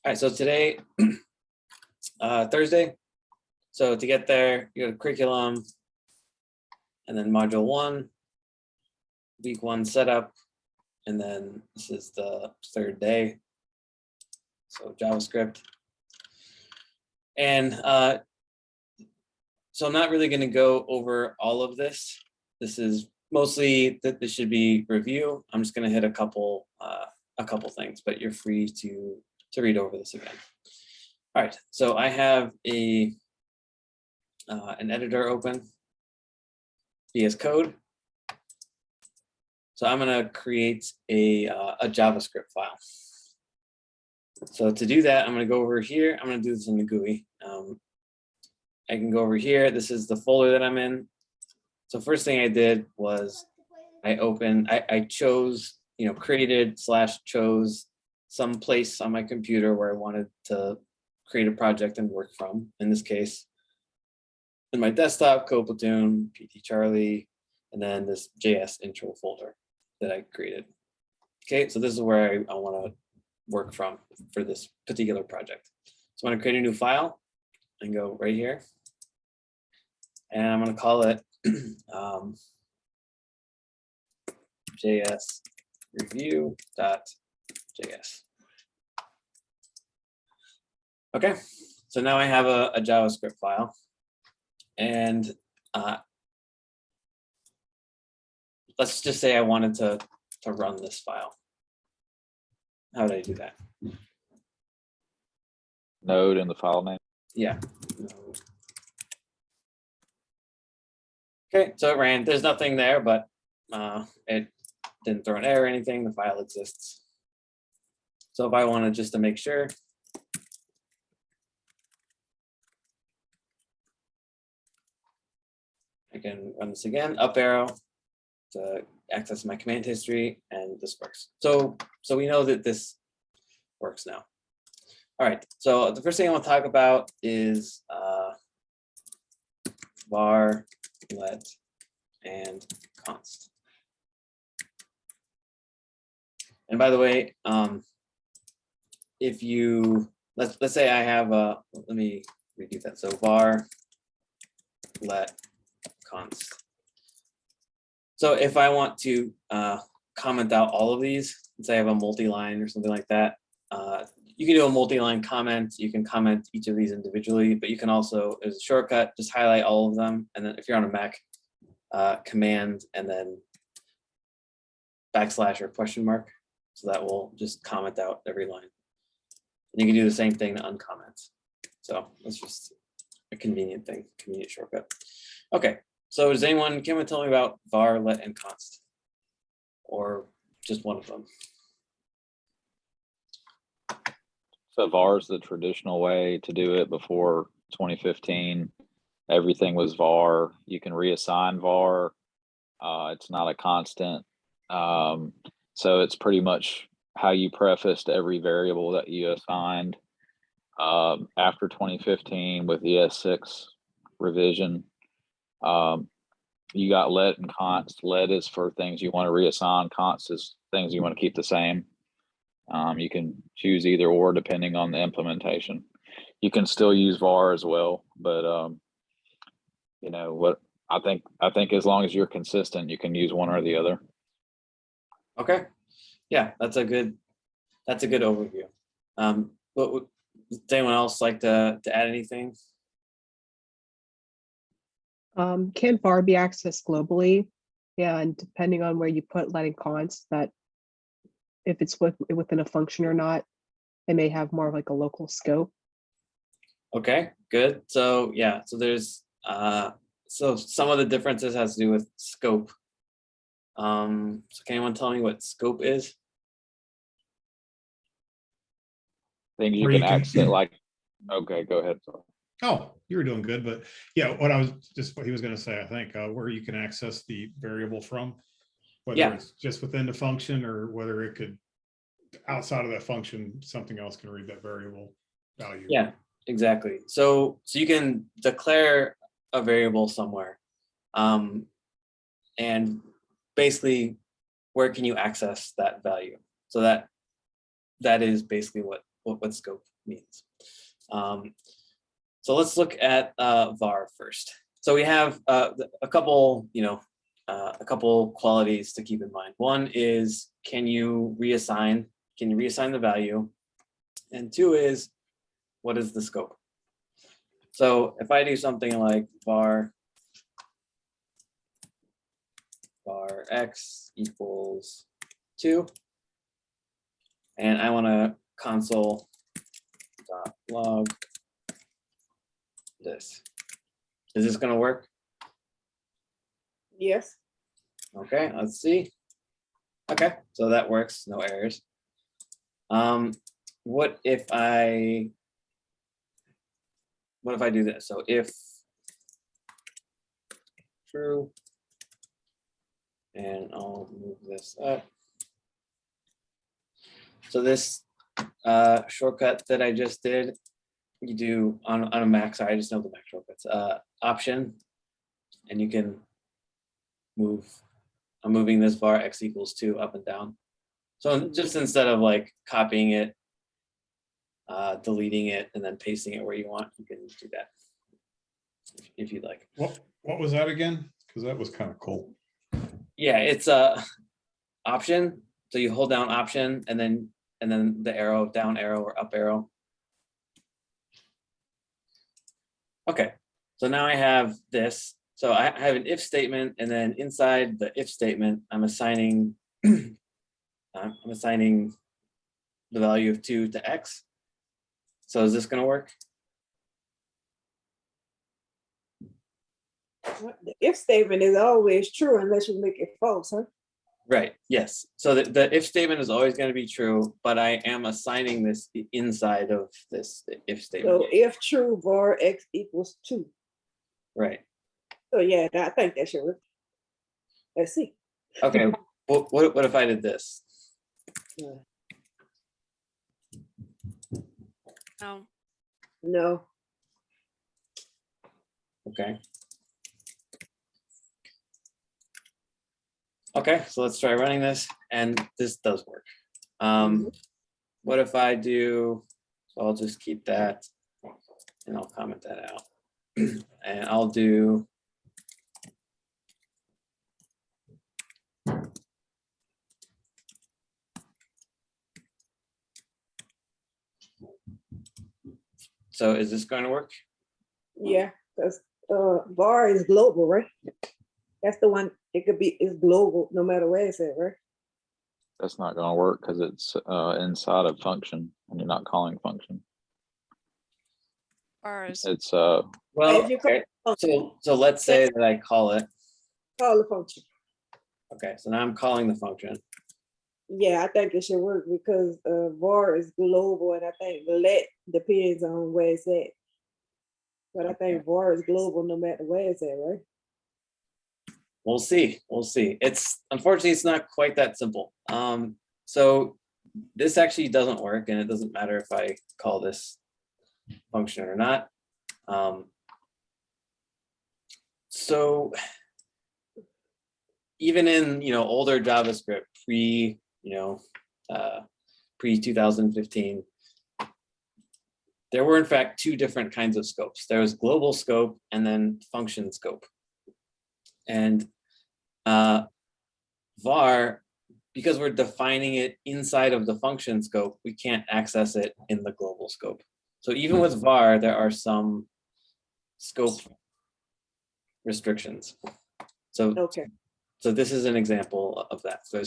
All right, so today, Thursday. So to get there, you go to curriculum, and then module 1, week 1 setup, and then this is the 3rd day. So JavaScript. And so I'm not really going to go over all of this. This is mostly that this should be review. I'm just going to hit a couple things, but you're free to read over this again. All right, so I have an editor open, VS Code. So I'm going to create a JavaScript file. So to do that, I'm going to go over here. I'm going to do this in the GUI. I can go over here. This is the folder that I'm in. So first thing I did was I chose, created/chose some place on my computer where I wanted to create a project and work from. In this case, in my desktop, Code Platoon, PT Charlie, and then this JS intro folder that I created. Okay, so this is where I want to work from for this particular project. So I'm going to create a new file and go right here. And I'm going to call it JS review.js. Okay, so now I have a JavaScript file. And let's just say I wanted to run this file. How would I do that? Node in the file name. Yeah. Node. Okay, so it ran. There's nothing there, but it didn't throw an error or anything. The file exists. So if I wanted just to make sure, I can run this again, up arrow to access my command history, and this works. So we know that this works now. All right, so the first thing I want to talk about is Var Let and Const. And by the way, if you let's say I have let me redo that. So Var Let Const. So if I want to comment out all of these, let's say I have a multi-line or something like that, you can do a multi-line comment. You can comment each of these individually, but you can also, as a shortcut, just highlight all of them. And then if you're on a Mac, command and then / or question mark. So that will just comment out every line. And you can do the same thing to uncomment. So that's just a convenient thing, convenient shortcut. Okay, so does anyone, can tell me about Var Let and Const? Or just one of them? So var is the traditional way to do it before 2015. Everything was var. You can reassign var. It's not a constant. So it's pretty much how you prefaced every variable that you assigned. After 2015 with ES6 revision, you got let and const. Let is for things you want to reassign. Const is things you want to keep the same. You can choose either or depending on the implementation. You can still use var as well, but what I think as long as you're consistent, you can use one or the other. Okay, yeah, that's a good overview. But would anyone else like to add anything? Can var be accessed globally? Yeah, and depending on where you put let and const, that if it's within a function or not, it may have more of like a local scope. Okay, good. So yeah, so there's so some of the differences has to do with scope. So can anyone tell me what scope is? Things you can access, like, okay, go ahead. Sorry. Oh, you were doing good, but yeah, what he was going to say, I think, where you can access the variable from, whether it's just within the function or whether it could, outside of that function, something else can read that variable value. Yeah, exactly. So you can declare a variable somewhere, and basically, where can you access that value? So that is basically what scope means. So let's look at var first. So we have a couple, a couple qualities to keep in mind. One is, can you reassign the value? And two is, what is the scope? So if I do something like var x equals 2, and I want to console.log this. Is this going to work? Yes. Okay, let's see. Okay, so that works, no errors. What if I do this? So if true, and I'll move this up. So this shortcut that I just did, you do on a Mac. Sorry, I just know the Mac shortcuts. Option, and you can move. I'm moving this var x equals 2 up and down. So just instead of like copying it, deleting it, and then pasting it where you want, you can do that if you'd like. What was that again? Because that was kind of cool. Yeah, it's a option. So you hold down option and then the arrow, down arrow or up arrow. Okay, so now I have this. So I have an if statement, and then inside the if statement, I'm assigning the value of 2 to x. So is this going to work? The if statement is always true unless you make it false, huh? Right, yes. So the if statement is always going to be true, but I am assigning this inside of this if statement. So if true, var x equals 2. Right. So yeah, I think that should work. Let's see. Okay, what if I did this? Oh, No. Okay. Okay, so let's try running this, and this does work. What if I do, so I'll just keep that, and I'll comment that out. And I'll do, so is this going to work? Yeah, because var is global, right? That's the one. It could be, it's global no matter where it's at, right? That's not going to work because it's inside of function and you're not calling function. bars. It's Well, If you call okay, so let's say that I call it. Call the function. Okay, so now I'm calling the function. Yeah, I think it should work because var is global, and I think let depends on where it's at. But I think var is global no matter where it's at, right? We'll see. We'll see. It's unfortunately it's not quite that simple. So this actually doesn't work, and it doesn't matter if I call this function or not. So even in older JavaScript, pre 2015, there were in fact 2 different kinds of scopes. There was global scope and then function scope. And var, because we're defining it inside of the function scope, we can't access it in the global scope. So even with var, there are some scope restrictions. So Okay. so this is an example of that. So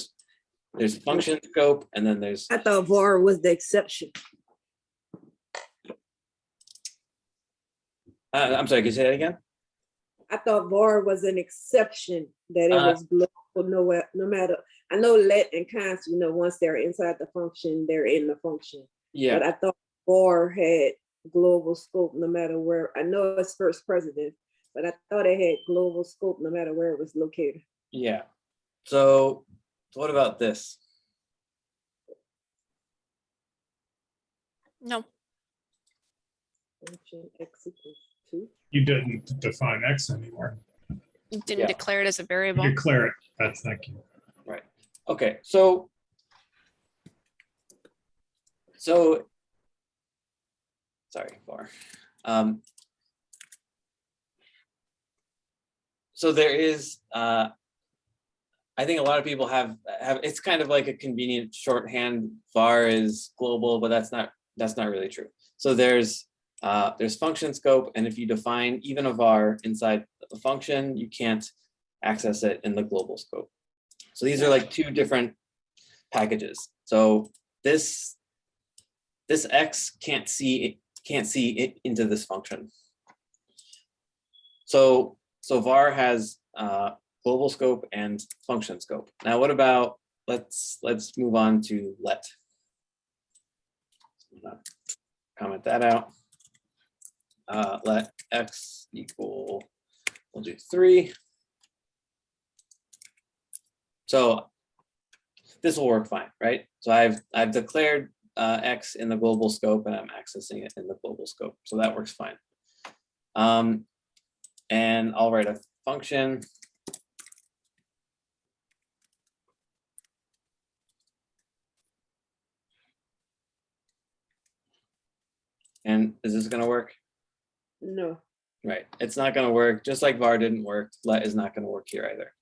there's function scope, and then there's. I thought var was the exception. I'm sorry, can you say that again? I thought var was an exception, that it was global no matter. I know let and const, once they're inside the function, they're in the function. Yeah. But I thought var had global scope no matter where. I know it's first precedent, but I thought it had global scope no matter where it was located. Yeah. So what about this? No, Function x equals 2. You didn't define X anymore. didn't Yeah. declare it as a You variable. declare it. Thank you. Right. Okay. So sorry, var. So there is, I think a lot of people have, it's kind of like a convenient shorthand. Var is global, but that's not really true. So there's function scope, and if you define even a var inside a function, you can't access it in the global scope. So these are like two different packages. So this X can't see it into this function. So var has global scope and function scope. Now, what about, let's move on to let. Comment that out. Let X equal, we'll do 3. So this will work fine, right? So I've declared X in the global scope, and I'm accessing it in the global scope. So that works fine. And I'll write a function. And is this going to work? No. Right. It's not going to work. Just like var didn't work, let is not going to work here either.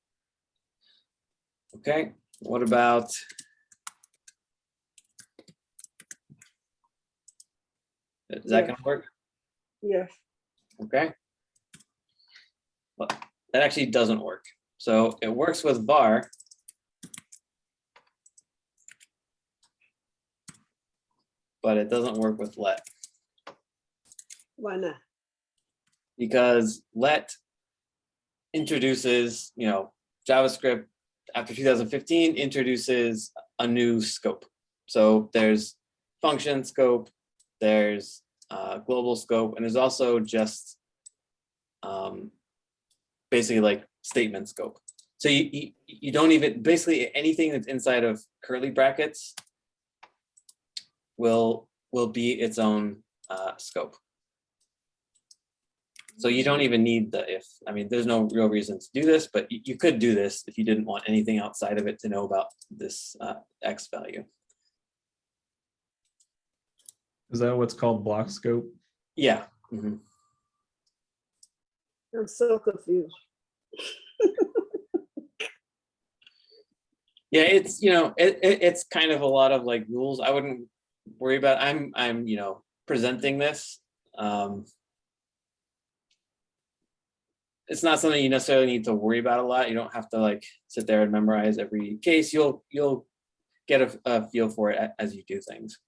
Okay. What about is that going to work? Yes. Okay. Well, that actually doesn't work. So it works with var, but it doesn't work with let. Why not? Because let introduces, JavaScript after 2015 introduces a new scope. So there's function scope, there's global scope, and there's also just basically like statement scope. So you don't even, basically anything that's inside of curly brackets will be its own scope. So you don't even need the if. I mean, there's no real reason to do this, but you could do this if you didn't want anything outside of it to know about this X value. Is that what's called block scope? Yeah. Mm-hmm. I'm so confused. Yeah, it's it's kind of a lot of like rules. I wouldn't worry about. I'm presenting this. It's not something you necessarily need to worry about a lot. You don't have to like sit there and memorize every case. You'll get a feel for it as you do things.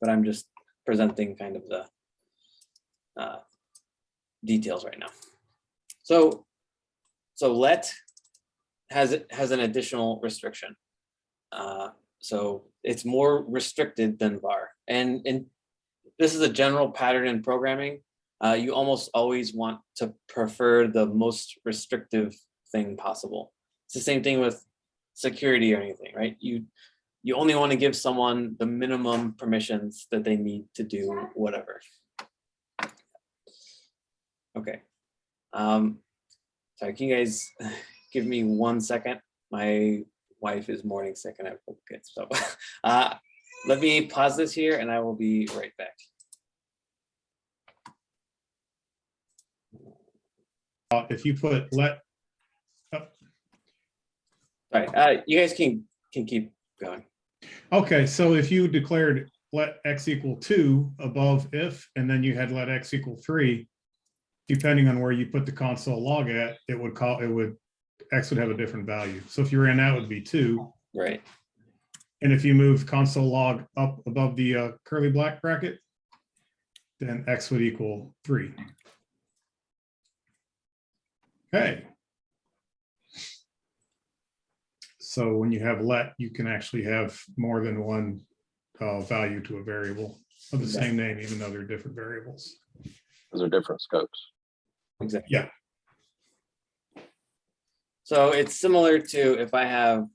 But I'm just presenting kind of the details right now. So let has an additional restriction. So it's more restricted than var. And this is a general pattern in programming. You almost always want to prefer the most restrictive thing possible. It's the same thing with security or anything, right? You only want to give someone the minimum permissions that they need to do whatever. Okay. Sorry, can you guys give me 1 second? My wife is morning sick and I have kids. So let me pause this here and I will be right back. If you put let, All right, you guys can keep going. okay, so if you declared let X equal 2 above if, and then you had let X equal 3, depending on where you put the console log at, X would have a different value. So if you ran that, would be 2. Right. And if you move console log up above the curly black bracket, then X would equal 3. Okay. So when you have let, you can actually have more than one value to a variable of the same name, even though they're different variables. Those are different scopes. Exactly. Yeah. So it's similar to if I have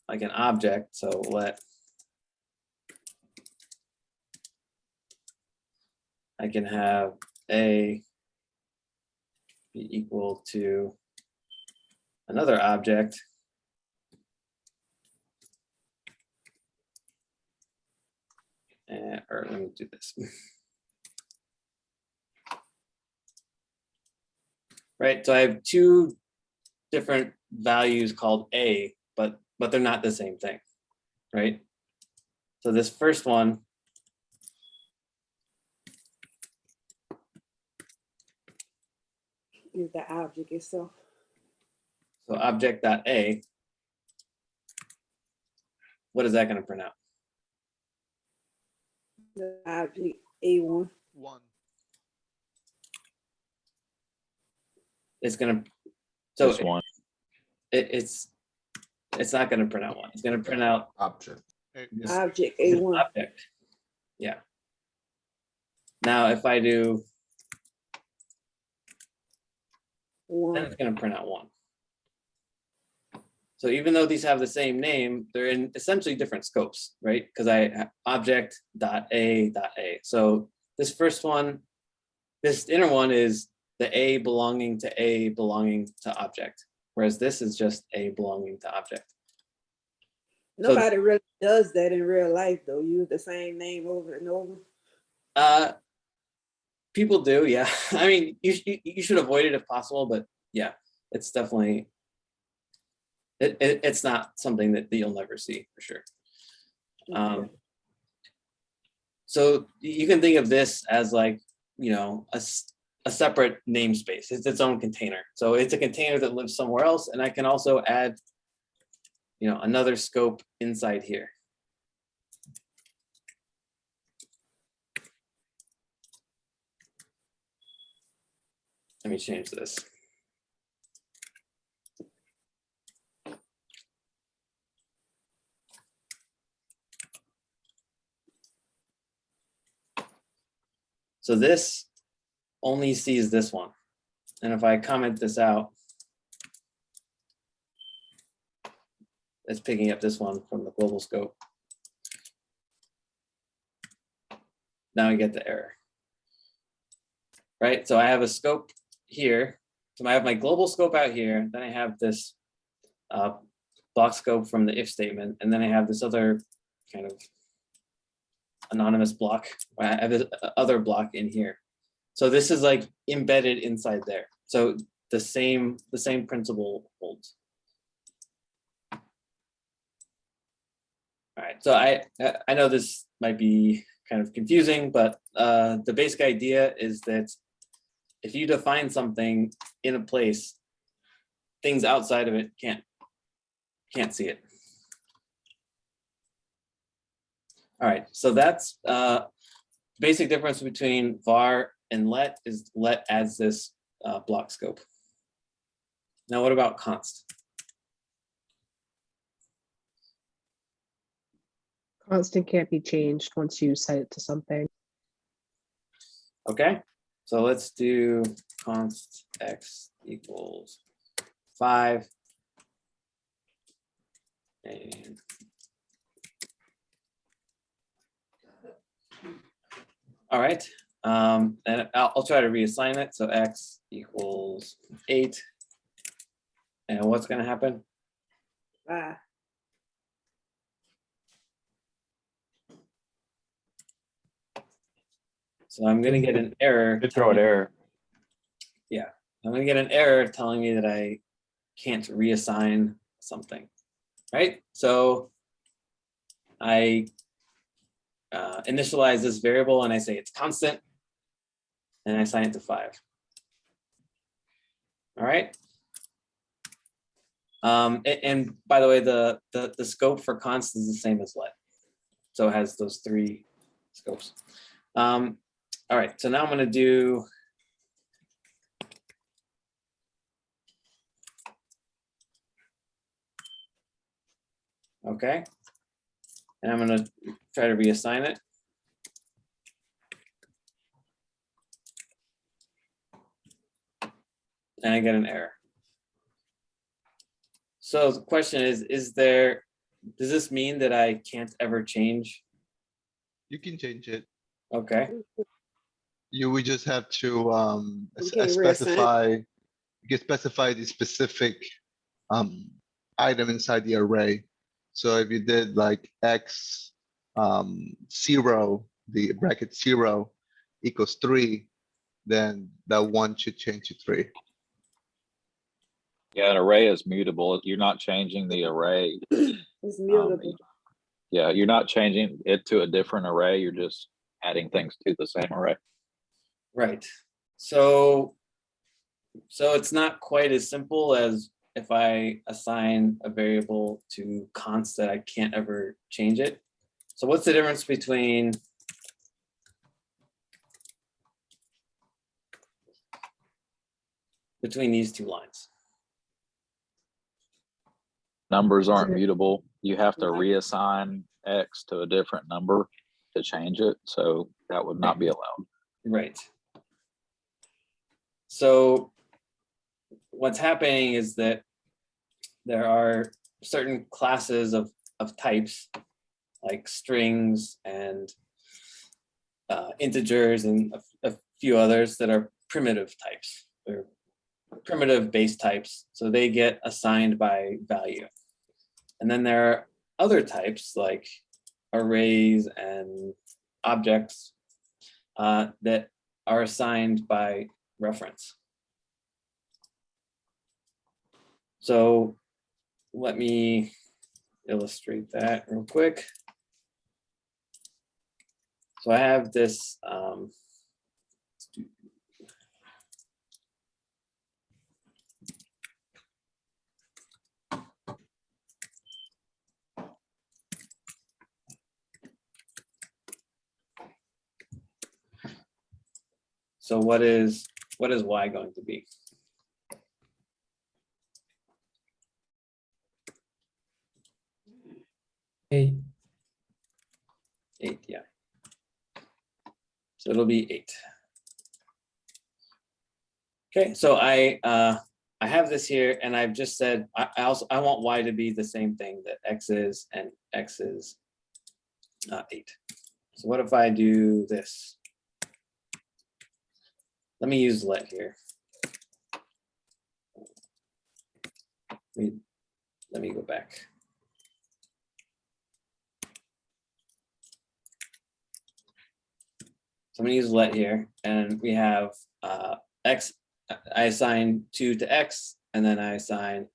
like an object, so I can have A be equal to another object. Or let me do this. right? So I have two different values called A, but they're not the same thing, right? So this first one Is the object itself. so object.a, what is that going to print out? The object A1. 1. It's going to, so Just one. it's not going to print out one. It's going to print out Object. this Object A1. object. Yeah. Now, if I do, then 1. it's going to print out 1. So even though these have the same name, they're in essentially different scopes, right? Because I have object.a.a. So this first one, this inner one is the A belonging to A belonging to object, whereas this is just A belonging to object. Nobody really does that in real life, though. Use the same name over and over. People do, yeah. I mean, you should avoid it if possible, but yeah, it's definitely, it's not something that you'll never see for sure. So you can think of this as like, you know, a separate namespace. It's its own container. So it's a container that lives somewhere else, and I can also add, you know, another scope inside here. Let me change this. So this only sees this one. And if I comment this out, it's picking up this one from the global scope. Now I get the error. Right, so I have a scope here. So I have my global scope out here. Then I have this block scope from the if statement. And then I have this other kind of anonymous block. I have this other block in here. So this is like embedded inside there. So the same principle holds. All right, so I know this might be kind of confusing, but the basic idea is that if you define something in a place, things outside of it can't see it. All right, so that's basic difference between var and let is let adds this block scope. Now, what about const? Constant can't be changed once you set it to something. Okay, so let's do const x equals 5. And all right, and I'll try to reassign it. So x equals 8. And what's going to happen? 5. So I'm going to get an error. Could throw an error. Yeah, I'm going to get an error telling me that I can't reassign something, right? So I initialize this variable and I say it's constant, and I assign it to 5. All right. And by the way, the scope for const is the same as let, so it has those 3 scopes. All right, so now I'm going to do okay, and I'm going to try to reassign it. And I get an error. So the question is does this mean that I can't ever change? You can change it. Okay. You would just have to You can't reassign. specify the specific item inside the array. So if you did like x 0, the bracket 0 equals 3, then that 1 should change to 3. Yeah, an array is mutable. You're not changing the array. It's mutable. Yeah, you're not changing it to a different array. You're just adding things to the same array. Right. So it's not quite as simple as if I assign a variable to const that I can't ever change it. So what's the difference between these two lines? Numbers aren't mutable. You have to reassign X to a different number to change it. So that would not be allowed. Right. So what's happening is that there are certain classes of types, like strings and integers and a few others that are primitive types or primitive base types. So they get assigned by value. And then there are other types like arrays and objects that are assigned by reference. So let me illustrate that real quick. So I have this so what is y going to be? Eight. 8, yeah. So it'll be 8. Okay, so I have this here, and I've just said I want y to be the same thing that x is, and x is 8. So what if I do this? Let me use let here. Let me go back. So I'm going to use let here, and we have x. I assign 2 to x, and then I assign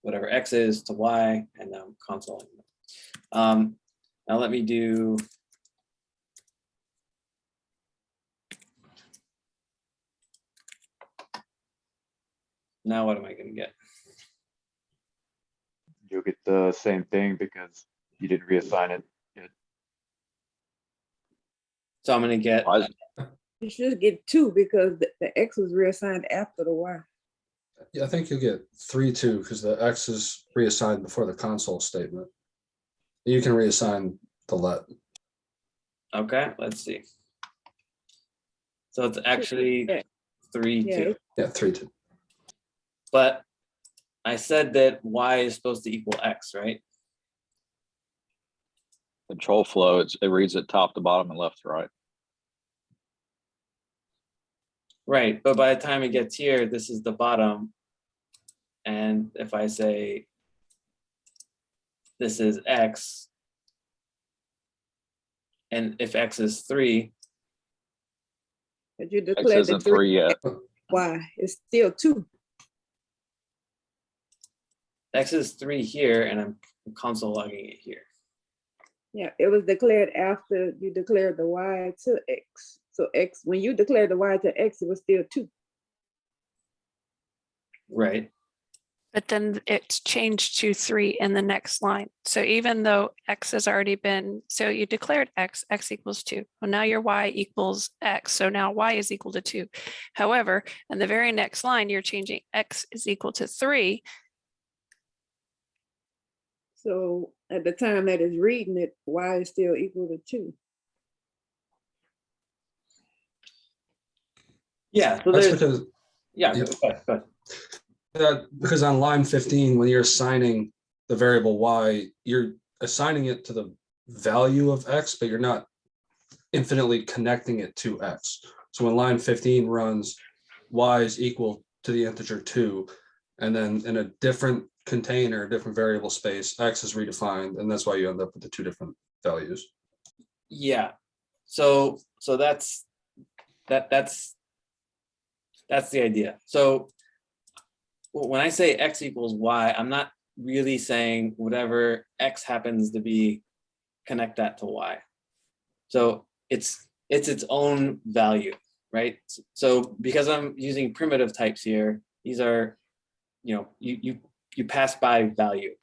whatever x is to y, and now I'm consoling. Now let me do. Now what am I going to get? You'll get the same thing because you didn't reassign it yet. So I'm going to get. You should get 2 because the x was reassigned after the y. Yeah, I think you'll get 3, 2, because the X is reassigned before the console statement. You can reassign the let. Okay, let's see. So it's actually 3, Yeah. 2. Yeah, 3, 2. But I said that y is supposed to equal x, right? Control flow, it reads it top to bottom and left to right. Right, but by the time it gets here, this is the bottom. And if I say this is x, and if x is 3, But you X declared the isn't 3 yet. y. It's still 2. x is 3 here, and I'm console logging it here. Yeah, it was declared after you declared the y to x. So x, when you declared the y to x, it was still 2. Right. But then it's changed to 3 in the next line. So even though x has already been, so you declared x equals 2. Well, now your y equals x. So now y is equal to 2. However, in the very next line, you're changing x is equal to 3. So at the time that it's reading it, y is still equal to 2. Yeah, so That's there's, because yeah, yeah. go ahead. Because on line 15, when you're assigning the variable y, you're assigning it to the value of x, but you're not infinitely connecting it to x. So when line 15 runs, y is equal to the integer 2, and then in a different container, different variable space, x is redefined, and that's why you end up with the 2 different values. Yeah, so that's the idea. So when I say X equals Y, I'm not really saying whatever X happens to be, connect that to Y. So it's its own value, right? So because I'm using primitive types here, these are, you pass by value.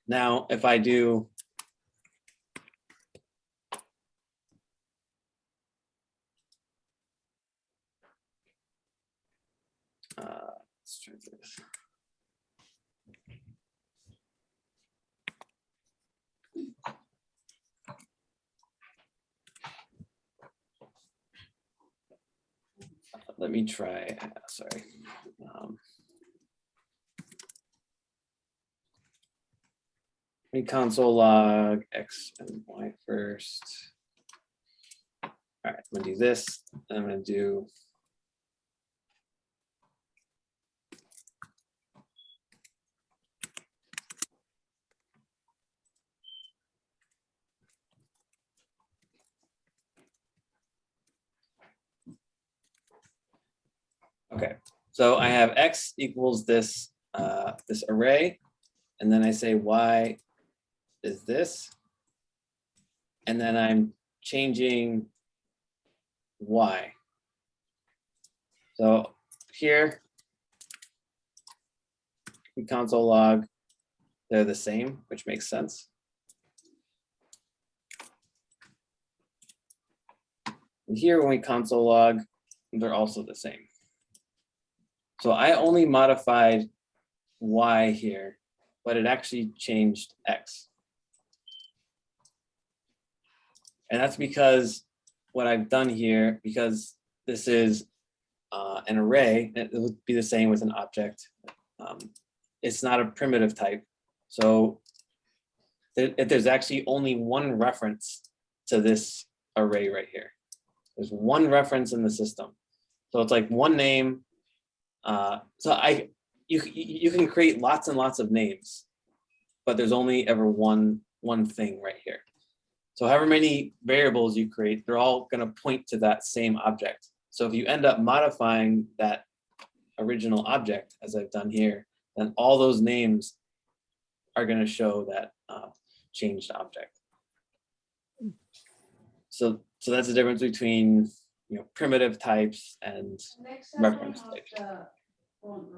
Now, if I do let's try this. Let me try, sorry. Let me console log X and Y first. All right, I'm gonna do this. I'm gonna do okay, so I have X equals this this array, and then I say Y is this, and then I'm changing Y. So here we console log, they're the same, which makes sense. And here when we console log, they're also the same. So I only modified Y here, but it actually changed X. And that's because what I've done here, because this is an array, it would be the same with an object. It's not a primitive type. So there's actually only one reference to this array right here. There's one reference in the system. So it's like one name. You can create lots and lots of names, but there's only ever one thing right here. So however many variables you create, they're all going to point to that same object. So if you end up modifying that original object, as I've done here, then all those names are going to show that changed object. So that's the difference between primitive types and reference types. What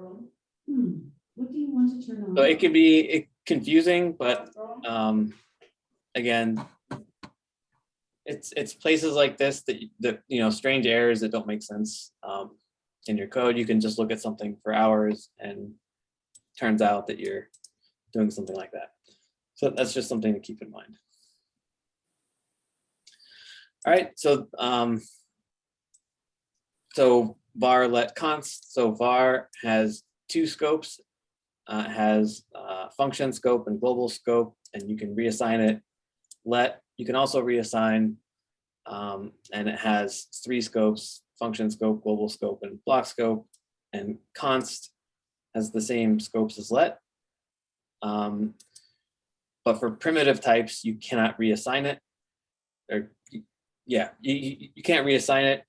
do you want to turn on? So it could be confusing, but again, it's places like this that strange errors that don't make sense in your code. You can just look at something for hours and turns out that you're doing something like that. So that's just something to keep in mind. All right, so var let const. So var has two scopes. It has function scope and global scope, and you can reassign it. Let, you can also reassign, and it has three scopes: function scope, global scope, and block scope. And const has the same scopes as let. But for primitive types, you cannot reassign it. Or yeah, you can't reassign it,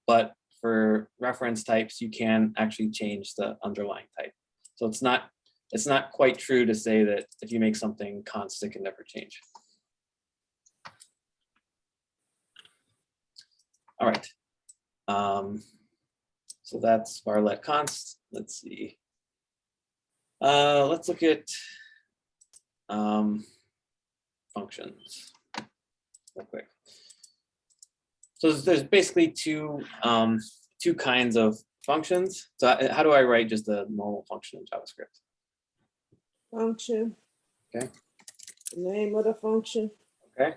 but for reference types, you can actually change the underlying type. So it's not quite true to say that if you make something const, it can never change. All right. So that's var let const. Let's see. Let's look at functions real quick. So there's basically two kinds of functions. So how do I write just a normal function in JavaScript? Function. Okay. Name of the function. Okay.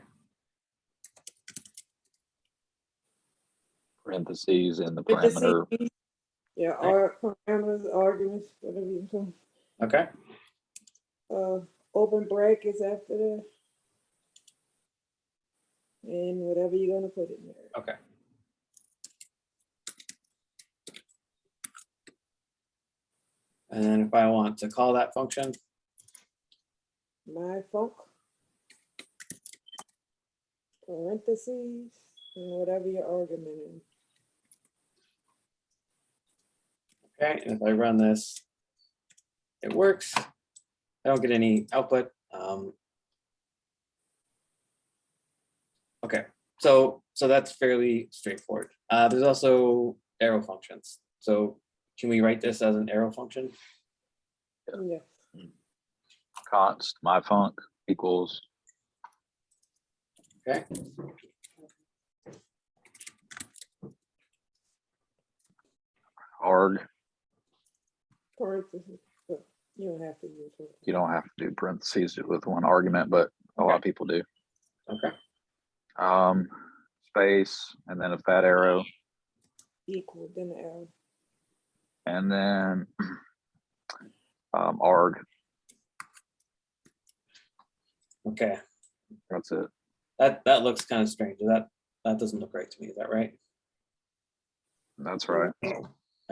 Parentheses in the Parentheses. parameter. Yeah, or parameters, arguments, whatever you call. Okay. Open brackets after that. And whatever you're gonna put in there. Okay. And then if I want to call that function, My func. Parentheses and whatever your argument is. okay, and if I run this, it works. I don't get any output. Okay, so that's fairly straightforward. There's also arrow functions. So can we write this as an arrow function? Yeah. Const myfunc equals Okay. arg. Parentheses, but you don't have to use it. You don't have to do parentheses with one argument, but a lot of people do. Okay. Space and then a fat arrow, Equal, then the arrow. and then arg. Okay. That's it. That looks kind of strange. That doesn't look right to me. Is that right? That's right. I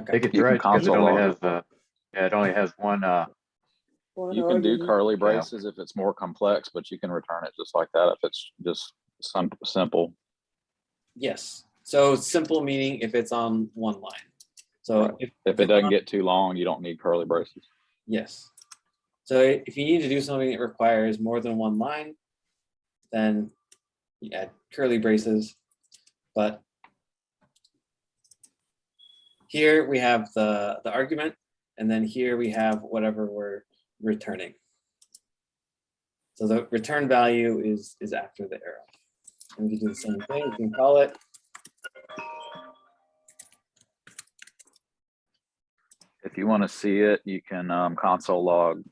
Okay. think it's You can right because it console only log. has yeah, it only has one, One You can do argument. curly braces if it's more complex, but you can return it just like that if it's just simple. Yes. So simple meaning if it's on one line. So Right. If it doesn't get too long, you don't need curly braces. yes. So if you need to do something that requires more than one line, then you add curly braces. But here we have the argument, and then here we have whatever we're returning. So the return value is after the arrow. And we can do the same thing. We can call it. If you want to see it, you can console log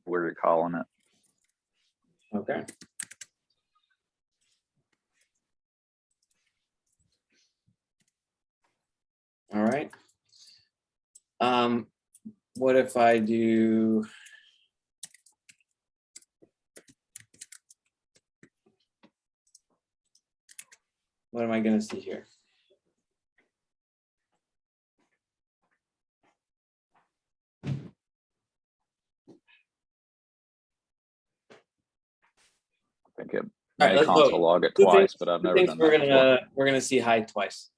where you're calling it. Okay. All right. What if I do? What am I going to see here? I think it All right, may let's console vote. log it Who twice, thinks- but I've who never thinks done that before. we're gonna see high twice.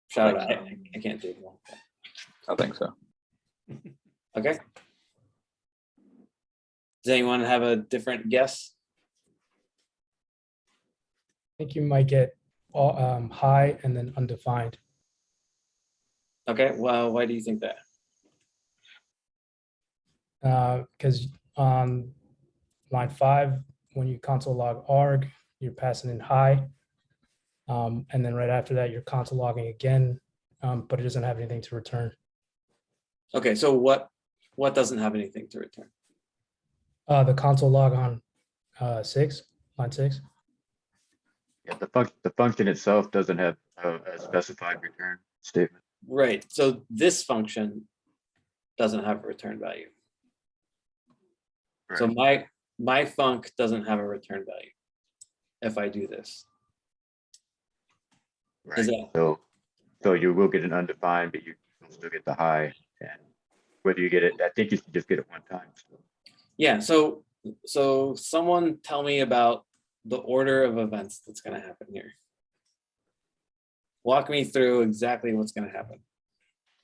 Shout out! I can't do one. I think so. Okay. Does anyone have a different guess? I think you might get high and then undefined. Okay. Well, why do you think that? Because on line 5, when you console log arg, you're passing in high. And then right after that, you're console logging again, but it doesn't have anything to return. Okay. So what doesn't have anything to return? The console log on line 6. yeah, the function itself doesn't have a specified return statement. Right. So this function doesn't have a return value. So Right. my func doesn't have a return value if I do this. Right. Is that So you will get an undefined, but you will still get the high. And whether you get it, I think you can just get it one time. yeah? So someone tell me about the order of events that's going to happen here. Walk me through exactly what's going to happen.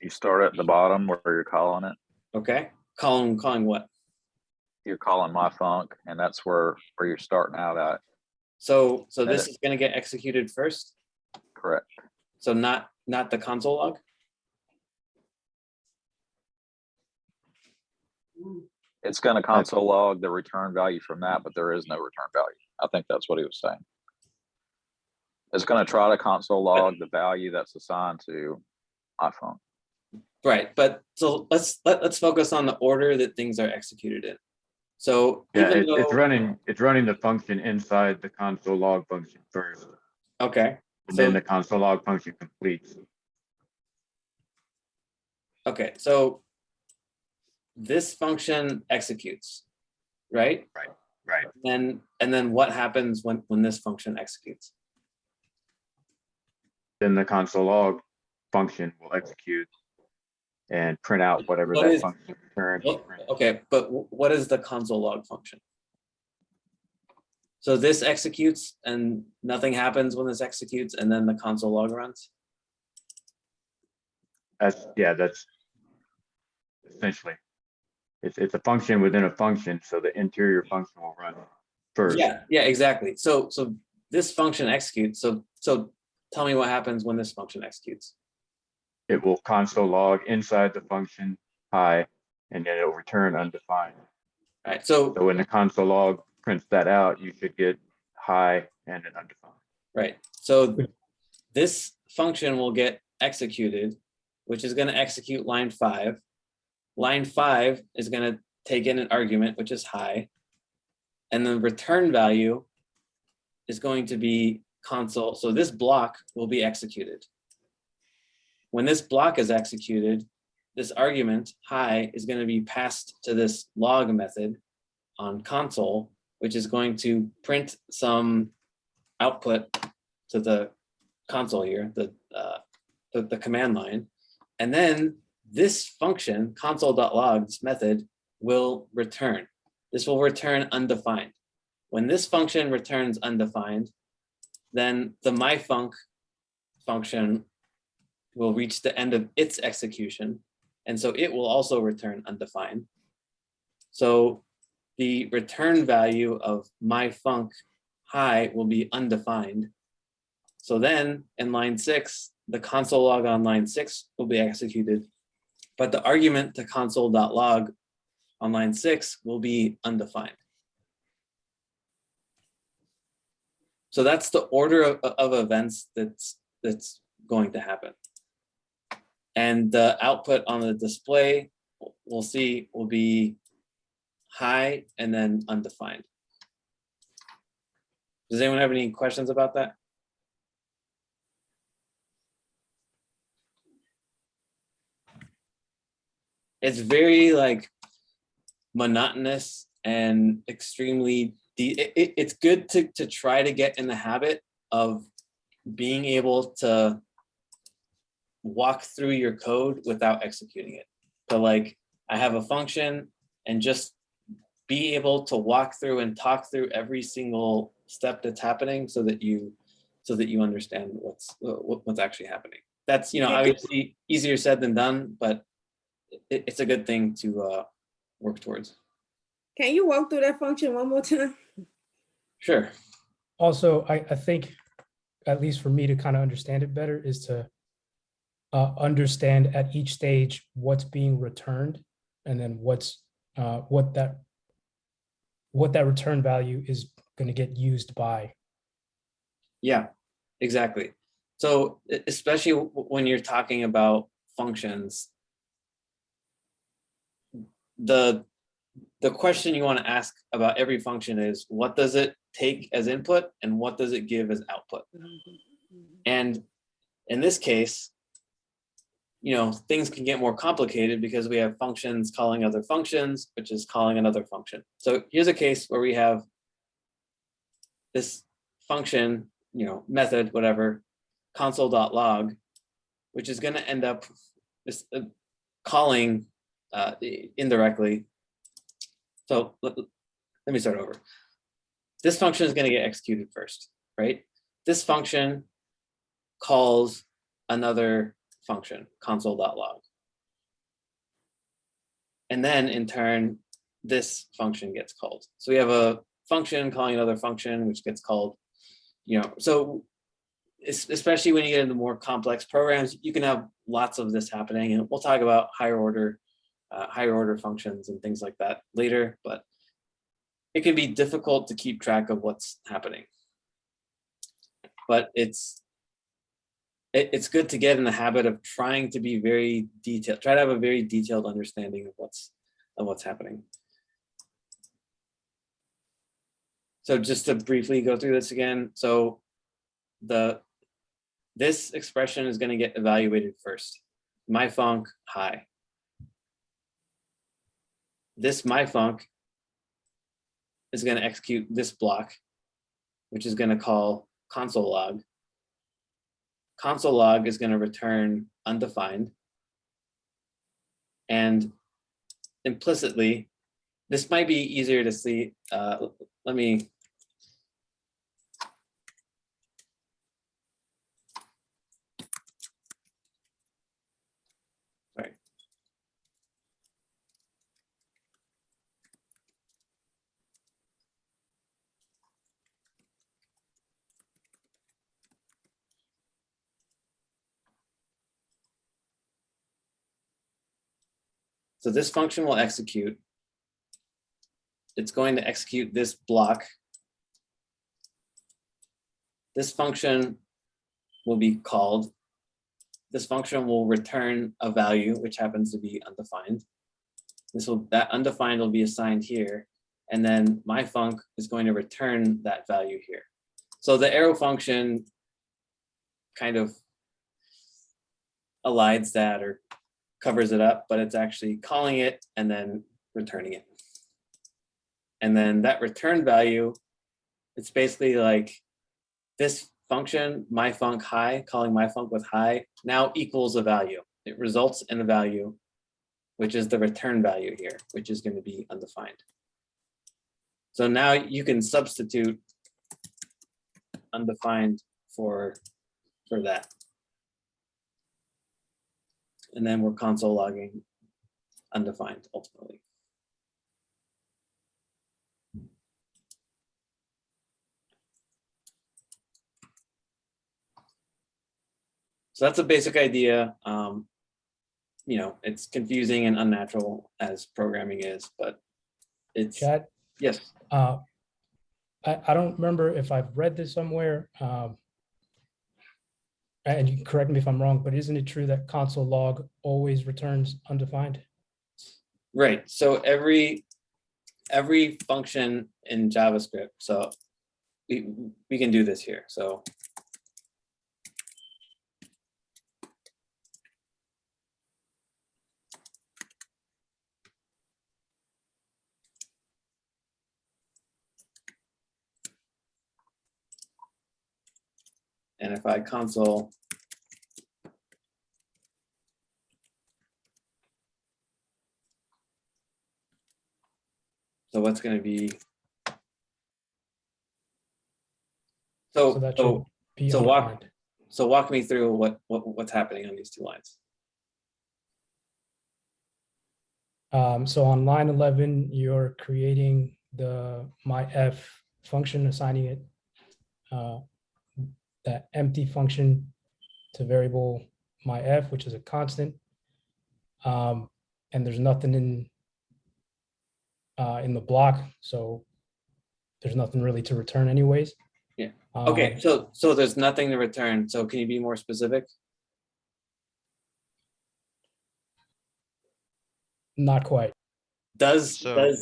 You start at the bottom where you're calling it. Okay. Calling what? You're calling myfunc, and that's where you're starting out at. So this is going to get executed first. Correct. So not the console log. It's going to console log the return value from that, but there is no return value. I think that's what he was saying. It's going to try to console log the value that's assigned to iPhone. Right. But so let's focus on the order that things are executed in. So Yeah, even though it's running the function inside the console log function first, okay. and So then the console log function completes. okay, so this function executes, right? Right. And then what happens when this function executes? Then the console log function will execute and print out whatever What that is- function returns. Well, okay, but what is the console log function? So this executes and nothing happens when this executes, and then the console log runs? That's essentially It's a function within a function, so the interior function will run first. Yeah, exactly. So this function executes. So tell me what happens when this function executes. It will console log inside the function hi, and then it'll return undefined. All right. So So when the console log prints that out, you should get hi and an undefined. right. So this function will get executed, which is going to execute line 5. Line 5 is going to take in an argument, which is hi. And the return value is going to be console. So this block will be executed. When this block is executed, this argument hi is going to be passed to this log method on console, which is going to print some output to the console here, the command line. And then this function, console.log, this method, will return. This will return undefined. When this function returns undefined, then the myfunc function will reach the end of its execution. And so it will also return undefined. So the return value of myfunc hi will be undefined. So then in line 6, the console log on line 6 will be executed, but the argument to console.log on line 6 will be undefined. So that's the order of events that's going to happen. And the output on the display, we'll see, will be hi and then undefined. Does anyone have any questions about that? It's very like monotonous and extremely it's good to try to get in the habit of being able to walk through your code without executing it. So like I have a function and just be able to walk through and talk through every single step that's happening so that you understand what's actually happening. That's, obviously easier said than done, but it's a good thing to work towards. Can you walk through that function one more time? Sure. Also, I think, at least for me to kind of understand it better, is to understand at each stage what's being returned, and then what that return value is going to get used by. Yeah, exactly. So especially when you're talking about functions, the question you want to ask about every function is, what does it take as input and what does it give as output? And in this case, things can get more complicated because we have functions calling other functions, which is calling another function. So here's a case where we have this function, method, whatever, console.log, which is going to end up calling indirectly. So let me start over. This function is going to get executed first, right? This function calls another function, console.log. And then in turn, this function gets called. So we have a function calling another function, which gets called, so especially when you get into more complex programs, you can have lots of this happening. And we'll talk about higher order functions and things like that later, but it can be difficult to keep track of what's happening. But it's good to get in the habit of trying to be very detailed, try to have a very detailed understanding of what's happening. So just to briefly go through this again. So this expression is going to get evaluated first. Myfunc hi. This myfunc is going to execute this block, which is going to call console log. Console log is going to return undefined. And implicitly, this might be easier to see. Let me. Sorry. So this function will execute. It's going to execute this block. This function will be called. This function will return a value, which happens to be undefined. That undefined will be assigned here. And then my func is going to return that value here. So the arrow function kind of elides that or covers it up, but it's actually calling it and then returning it. And then that return value, it's basically like this function, my func high, calling my func with high, now equals a value. It results in a value, which is the return value here, which is going to be undefined. So now you can substitute undefined for that. And then we're console logging undefined ultimately. So that's a basic idea. You know, it's confusing and unnatural as programming is, but it's, Chad, yes. I don't remember if I've read this somewhere. And you can correct me if I'm wrong, but isn't it true that console log always returns undefined? Right. So every function in JavaScript. So we can do this here. So and if I console so what's going to be So that should be undefined. walk me through what's happening on these two lines. So on line 11, you're creating the myF function, assigning it that empty function to variable myF, which is a constant. And there's nothing in the block, so there's nothing really to return anyways. Yeah. Okay. So there's nothing to return. So can you be more specific? Not quite. So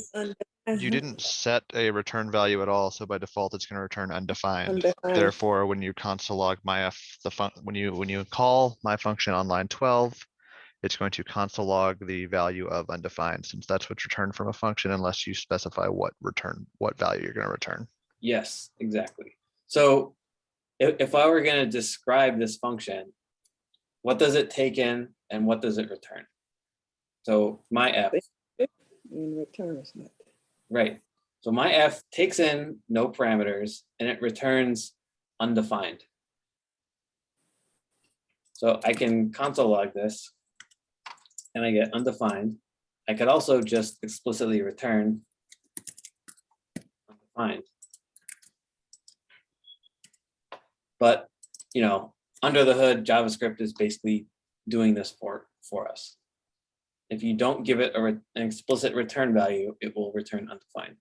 you didn't set a return value at all, so by default it's going to return undefined. Undefined. Therefore, when you console log myf, when you call my function on line 12, it's going to console log the value of undefined, since that's what's returned from a function, unless you specify what value you're going to return. Yes, exactly. So if I were going to describe this function, what does it take in and what does it return? So my F. And returns nothing. Right. So my F takes in no parameters and it returns undefined. So I can console log this and I get undefined. I could also just explicitly return undefined. But, you know, under the hood, JavaScript is basically doing this for us. If you don't give it an explicit return value, it will return undefined.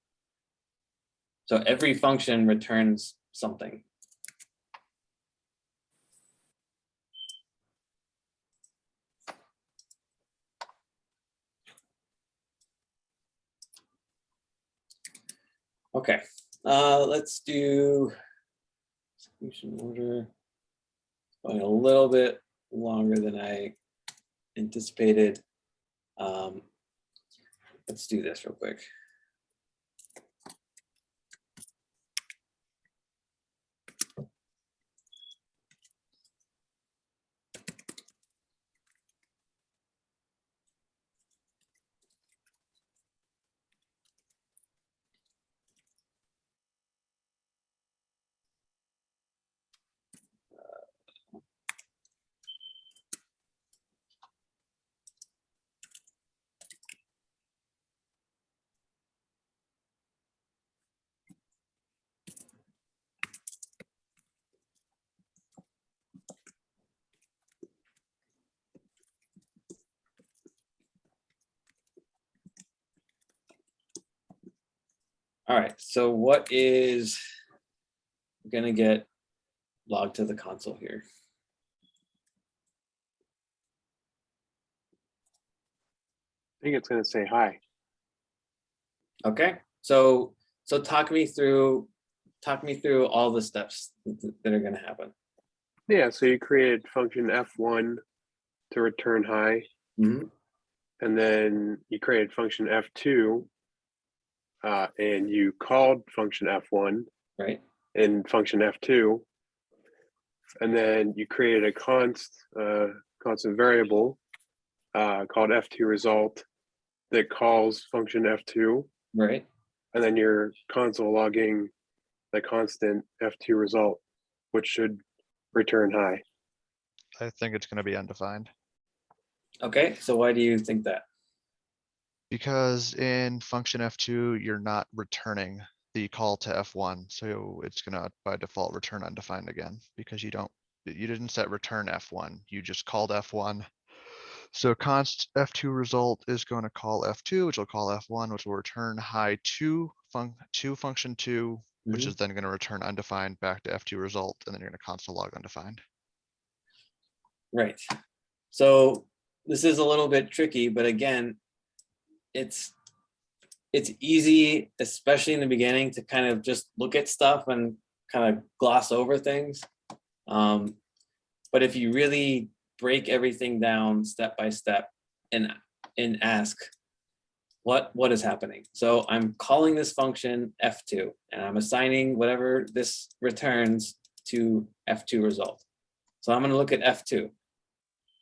So every function returns something. Okay, let's do execution order. Going a little bit longer than I anticipated. Let's do this real quick. All right, so what is gonna get logged to the console here? I think it's going to say hi. Okay, so talk me through all the steps that are gonna happen. Yeah, so you created function F1 to return hi. Mhm. And then you created function F2 and you called function F1 Right. in function F2. And then you created a constant variable called F2 result that calls function F2. Right. And then you're console logging the constant F2 result, which should return hi. I think it's gonna be undefined. Okay, so why do you think that? Because in function F2, you're not returning the call to F1, so it's gonna by default return undefined again, because you didn't set return F1, you just called F1. So const F2 result is going to call F2, which will call F1, which will return hi to function 2, which is then going to return undefined back to F2 result, and then you're going to console log undefined. Right. So this is a little bit tricky, but again, it's easy, especially in the beginning, to kind of just look at stuff and kind of gloss over things. But if you really break everything down step by step and ask what is happening. So I'm calling this function F2 and I'm assigning whatever this returns to F2 result. So I'm going to look at F2.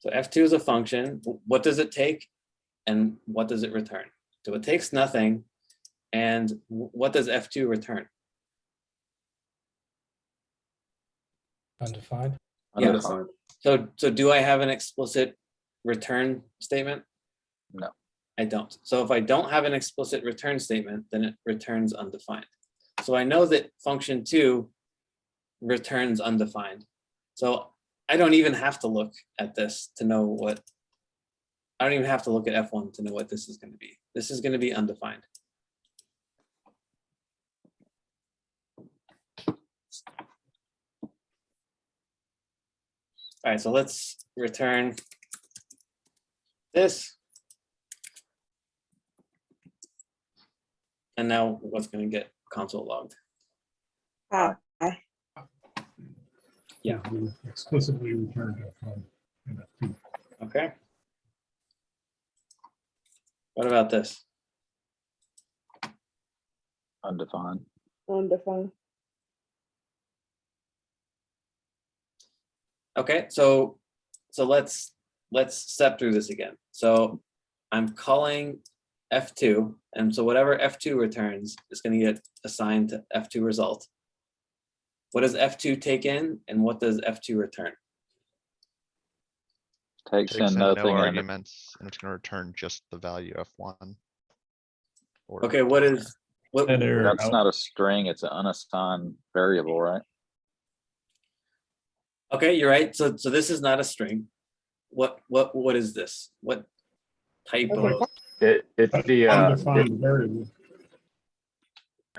So F2 is a function. What does it take and what does it return? So it takes nothing. And what does F2 return? Undefined. Yeah. Undefined. So do I have an explicit return statement? No. I don't. So if I don't have an explicit return statement, then it returns undefined. So I know that function 2 returns undefined. So I don't even have to look at this to know what, I don't even have to look at F1 to know what this is going to be. This is going to be undefined. All right, so let's return this. And now what's going to get console logged? Hi. Yeah. Explicitly returned F1 and F2. Okay. What about this? Undefined. Undefined. Okay, so let's step through this again. So I'm calling F2, and so whatever F2 returns is going to get assigned to F2 result. What does F2 take in, and what does F2 return? Takes Takes in in no nothing and arguments, and it's going to return just the value F1. Or Okay, what is what? that's not a string, it's an unassigned variable, right? Okay, you're right. So this is not a string. What is this? What type of? It's the Undefined variable.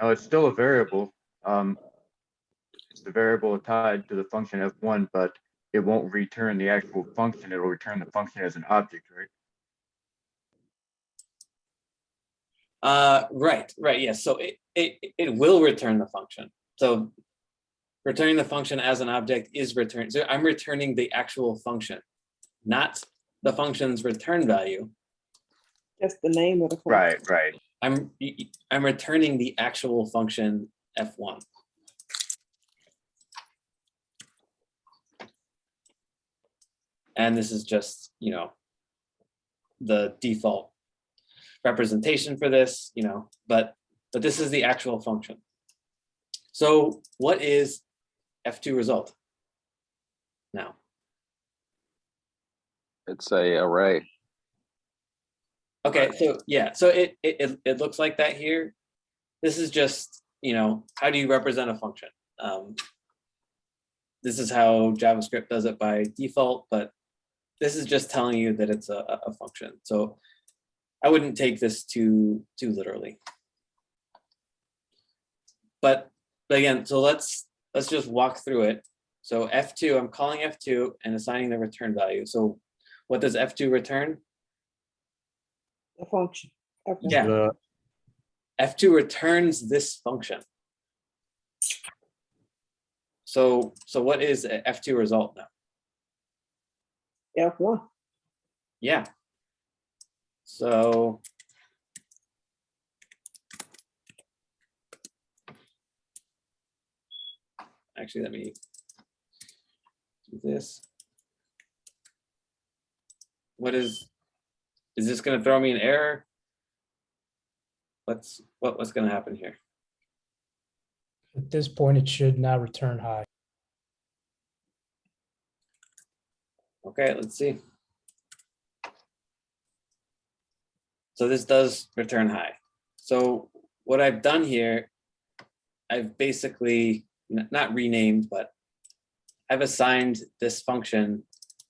no, it's still a variable. It's the variable tied to the function F1, but it won't return the actual function. It will return the function as an object, right? Right. Yes. So it will return the function. So returning the function as an object is returned. So I'm returning the actual function, not the function's return value. Just the name of the function. Right. I'm returning the actual function F1. And this is just, the default representation for this, but this is the actual function. So what is F2 result now? It's a array. Okay, so yeah, so it looks like that here. This is just, how do you represent a function? This is how JavaScript does it by default, but this is just telling you that it's a function. So I wouldn't take this too literally. but again, so let's just walk through it. So F2, I'm calling F2 and assigning the return value. So what does F2 return? The function. Okay. Yeah. The F2 returns this function. So what is a F2 result now? F1. Yeah. So actually, let me do this. Is this going to throw me an error? What's going to happen here? At this point, it should now return high. Okay, let's see. So this does return high. So what I've done here, I've basically not renamed, but I've assigned this function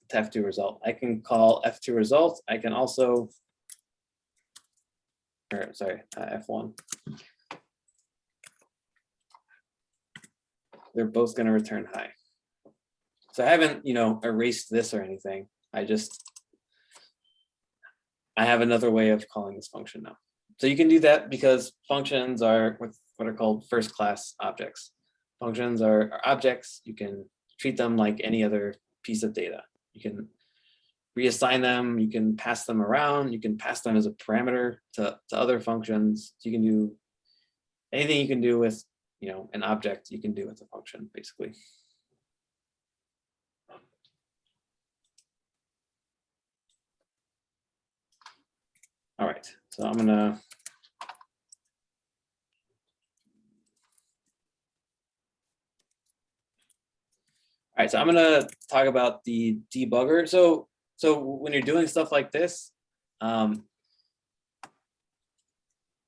to F2 result. I can call F2 result. I can also, or sorry, F1. They're both going to return high. So I haven't, erased this or anything. I have another way of calling this function now. So you can do that because functions are what are called first class objects. Functions are objects. You can treat them like any other piece of data. You can reassign them. You can pass them around. You can pass them as a parameter to other functions. You can do anything you can do with, an object, you can do with a function, basically. All right, so I'm gonna talk about the debugger. So when you're doing stuff like this,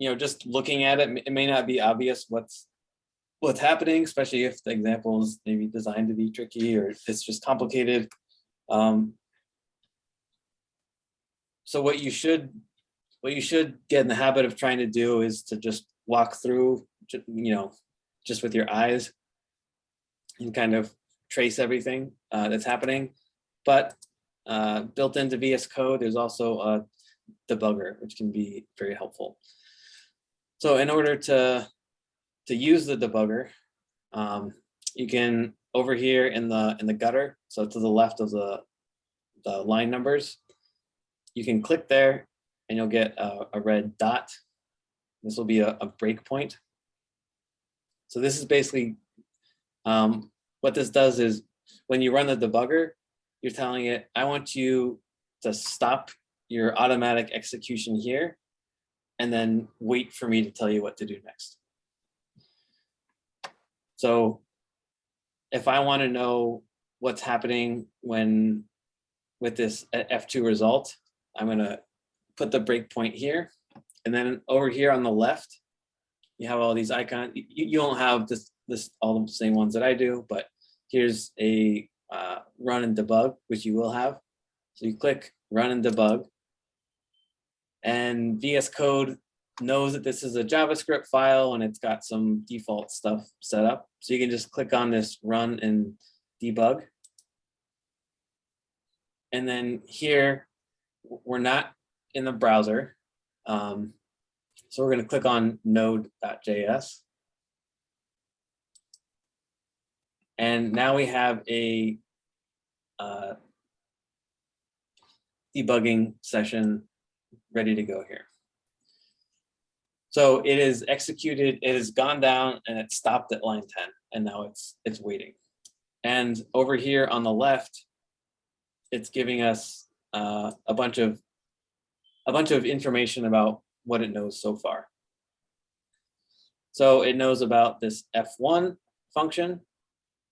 just looking at it, it may not be obvious what's happening, especially if the example is maybe designed to be tricky or it's just complicated. So what you should get in the habit of trying to do is to just walk through, just with your eyes and kind of trace everything that's happening. But built into VS Code, there's also a debugger, which can be very helpful. So in order to use the debugger, you can, over here in the gutter, so to the left of the line numbers, you can click there and you'll get a red dot. This will be a breakpoint. So this is basically, what this does is when you run the debugger, you're telling it, I want you to stop your automatic execution here and then wait for me to tell you what to do next. So if I want to know what's happening with this F2 result, I'm going to put the breakpoint here. And then over here on the left, you have all these icons. You don't have this all the same ones that I do, but here's a run and debug, which you will have. So you click run and debug. And VS Code knows that this is a JavaScript file and it's got some default stuff set up. So you can just click on this run and debug. And then here, we're not in the browser. So we're going to click on node.js. And now we have a debugging session ready to go here. So it is executed, it has gone down and it stopped at line 10, and now it's waiting. And over here on the left, it's giving us a bunch of information about what it knows so far. So it knows about this F1 function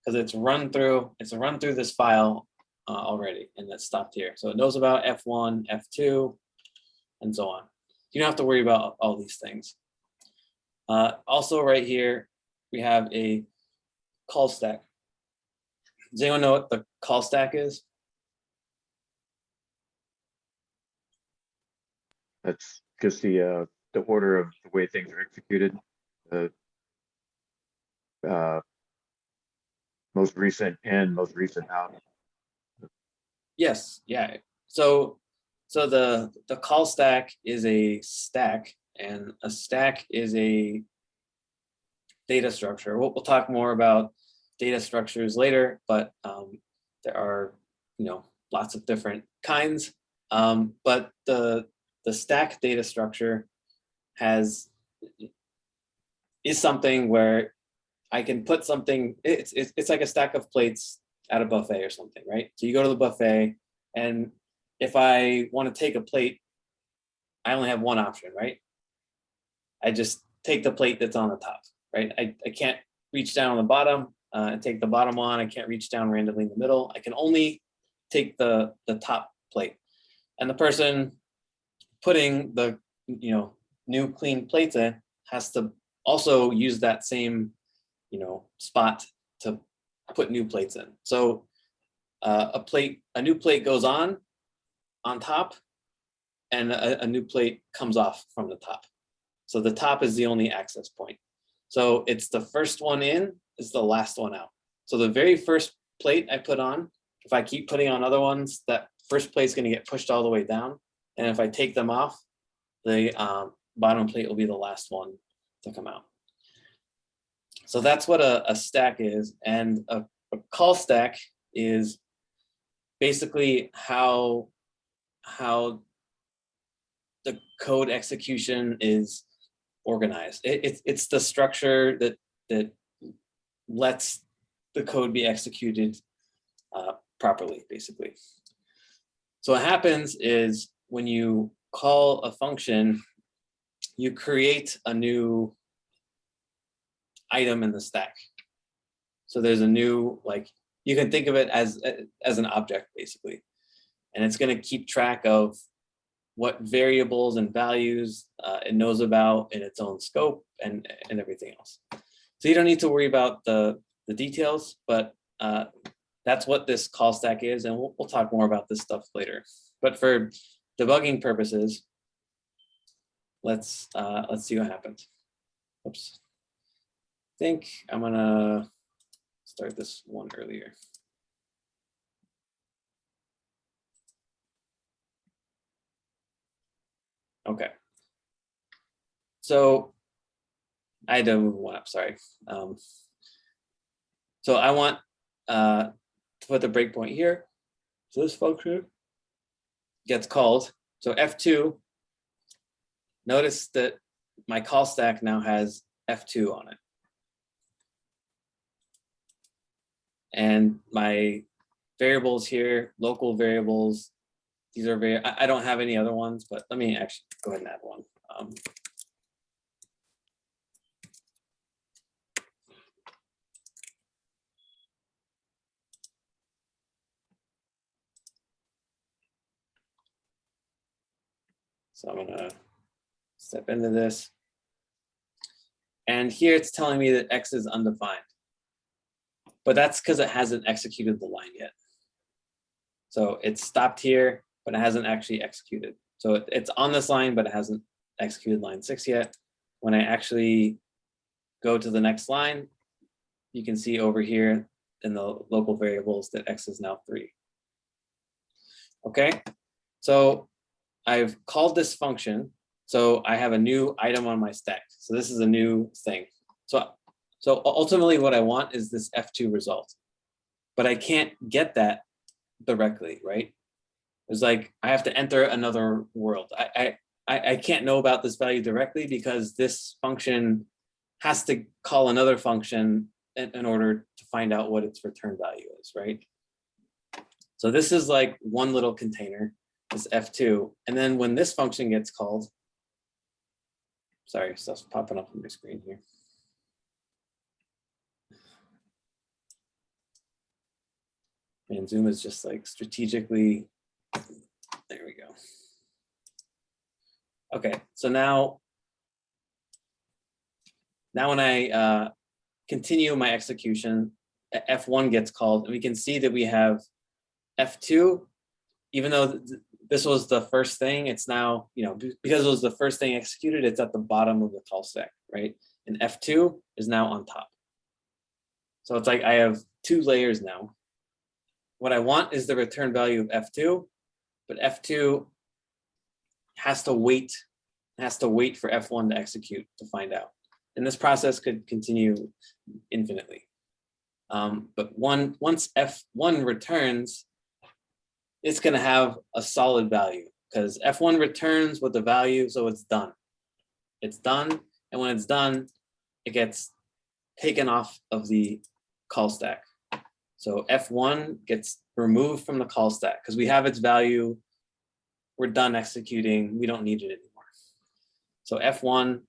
because it's run through this file already, and that's stopped here. So it knows about F1, F2, and so on. You don't have to worry about all these things. Also right here, we have a call stack. Does anyone know what the call stack is? That's just the order of the way things are executed. most recent in, most recent out. Yes, yeah. So the call stack is a stack, and a stack is a data structure. We'll talk more about data structures later, but there are, you know, lots of different kinds. But the stack data structure is something where I can put something. It's like a stack of plates at a buffet or something, right? So you go to the buffet, and if I want to take a plate, I only have one option, right? I just take the plate that's on the top, right? I can't reach down on the bottom and take the bottom one. I can't reach down randomly in the middle. I can only take the top plate. And the person putting the, you know, new clean plates in has to also use that same, you know, spot to put new plates in. So a new plate goes on top, and a new plate comes off from the top. So the top is the only access point. So it's the first one in is the last one out. So the very first plate I put on, if I keep putting on other ones, that first plate is going to get pushed all the way down. And if I take them off, the bottom plate will be the last one to come out. So that's what a stack is. And a call stack is basically how the code execution is organized. It's the structure that lets the code be executed properly, basically. So what happens is when you call a function, you create a new item in the stack. So there's a new, like, you can think of it as an object, basically. And it's going to keep track of what variables and values it knows about in its own scope and everything else. So you don't need to worry about the details, but that's what this call stack is. And we'll talk more about this stuff later. But for debugging purposes, let's see what happens. Oops. I think I'm gonna start this one earlier. Okay. So I had to move one up, sorry. So I want to put the breakpoint here. So this function gets called. So F2, notice that my call stack now has F2 on it. And my variables here, local variables, these are I don't have any other ones, but let me actually go ahead and add one. So I'm gonna step into this. And here it's telling me that X is undefined. But that's because it hasn't executed the line yet. So it's stopped here, but it hasn't actually executed. So it's on this line, but it hasn't executed line 6 yet. When I actually go to the next line, you can see over here in the local variables that X is now 3. Okay, so I've called this function. So I have a new item on my stack. So this is a new thing. So ultimately what I want is this F2 result, but I can't get that directly, right? It's like I have to enter another world. I can't know about this value directly because this function has to call another function in order to find out what its return value is, right? So this is like one little container, this F2. And then when this function gets called, sorry, stuff's popping up on my screen here. And Zoom is just like strategically, there we go. Okay, so now when I continue my execution, F1 gets called, and we can see that we have F2, even though this was the first thing, it's now, you know, because it was the first thing executed, it's at the bottom of the call stack, right? And F2 is now on top. So it's like I have 2 layers now. What I want is the return value of F2, but F2 has to wait for F1 to execute to find out. And this process could continue infinitely. But once F1 returns, it's going to have a solid value because F1 returns with the value, so it's done. It's done, and when it's done, it gets taken off of the call stack. So F1 gets removed from the call stack because we have its value. We're done executing. We don't need it anymore. So F1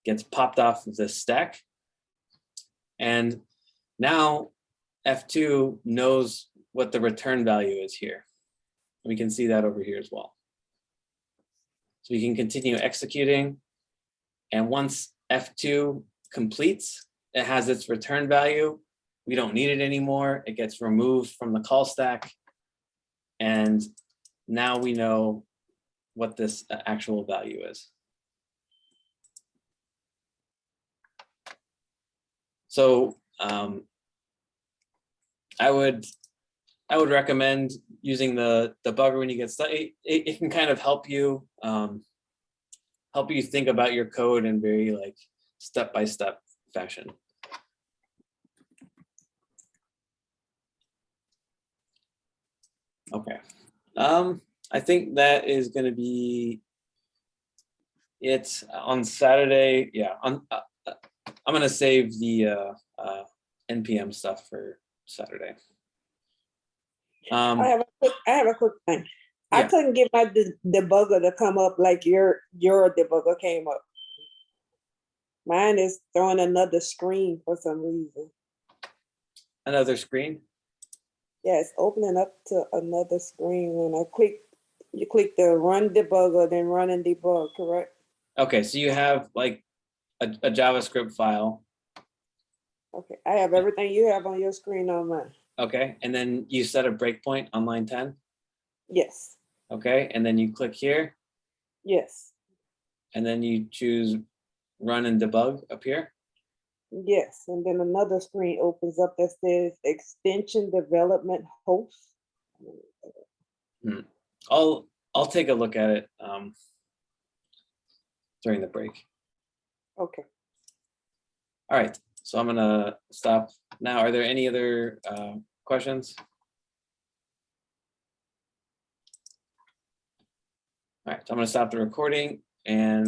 gets popped off of this stack. And now F2 knows what the return value is here. We can see that over here as well. So we can continue executing. And once F2 completes, it has its return value. We don't need it anymore. It gets removed from the call stack. And now we know what this actual value is. So I would recommend using the debugger when you get stuck. It can kind of help you think about your code in very like step-by-step fashion. Okay. I think that is going to be it on Saturday. Yeah, I'm going to save the NPM stuff for Saturday. I have a quick thing. I Yeah. couldn't get my debugger to come up like your debugger came up. Mine is throwing another screen for some reason. Another screen? Yeah, it's opening up to another screen when you click the run debugger, then run and debug, correct? Okay, so you have like a JavaScript file. Okay, I have everything you have on your screen on mine. Okay, and then you set a breakpoint on line 10. Yes, Okay, and then you click here, yes, and then you choose run and debug up here. yes. And then another screen opens up that says extension development host. I'll take a look at it during the break. Okay. All right, so I'm gonna stop now. Are there any other questions? All right, so I'm gonna stop the recording and